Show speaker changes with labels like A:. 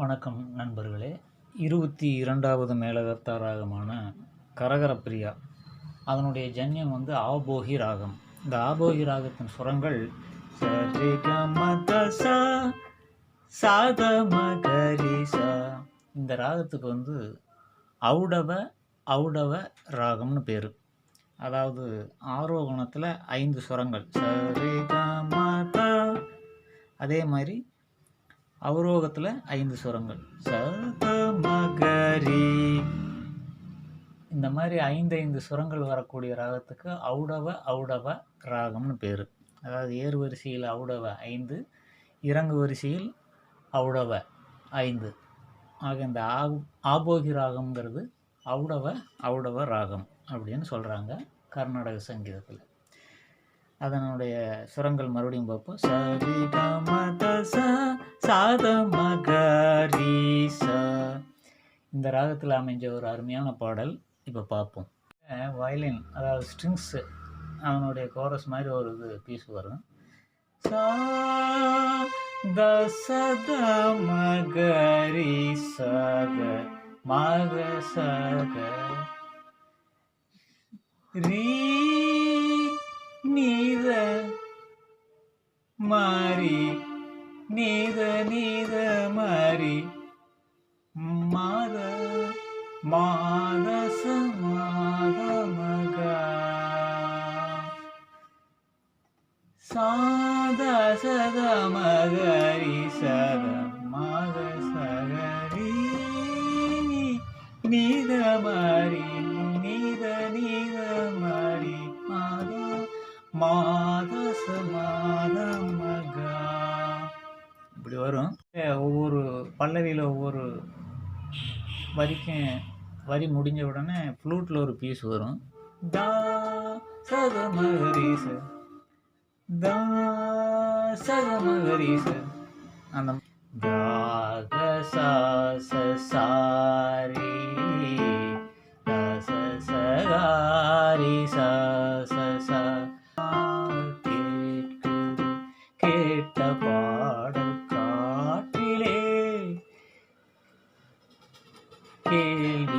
A: வணக்கம் நண்பர்களே. 22வது மேலகர்த்தா ராகமான கரகரப்பிரியா, அதனுடைய ஜன்யம் ஆபோகி ராகம். இந்த ஆபோகி ராகத்தின் சுரங்கள் சாதமகரிசா. இந்த ராகத்துக்கு ஔடவ ஔடவ ராகம்னு பேர். அதாவது ஆரோகணத்தில் 5 சுரங்கள் சரிகமத, அதே மாதிரி அவரோகத்தில் 5 சுரங்கள் சதமகரி. இந்த மாதிரி 5 சுரங்கள் வரக்கூடிய ராகத்துக்கு ஔடவ ராகம்னு பேர். அதாவது ஏறு வரிசையில் ஔடவ 5, இறங்கு வரிசையில் ஔடவ 5. ஆக இந்த ஆபோகி ராகம்ங்கிறது ஔடவ ராகம் அப்படின்னு சொல்கிறாங்க கர்நாடக சங்கீதத்தில். அதனுடைய சுரங்கள் மறுபடியும் பார்ப்போம். சாதமகரிசா. இந்த ராகத்தில் அமைஞ்ச ஒரு அருமையான பாடல் இப்போ பார்ப்போம். வயலின், அதாவது ஸ்ட்ரிங்ஸு, அவனுடைய கோரஸ் மாதிரி ஒரு பீஸ் வரும். சதமகரி சக மக சக ரீ நீத மாரி நீத நீத மாரி மாத மாதச மாத மக சாத சத மகரி சத மக சகரி நீத மாரி நீத நீத மாரி மாத மாதச மாத மக. இப்படி வரும். ஒவ்வொரு பல்லவியில் ஒவ்வொரு வரி முடிஞ்ச உடனே ஃப்ளூட்டில் ஒரு பீஸ் வரும். தா சகமகரீச தா சகமகரீச. அந்த தாக சாரி சகாரி ச கேட்ட பாடல் காற்றிலே கேள்வி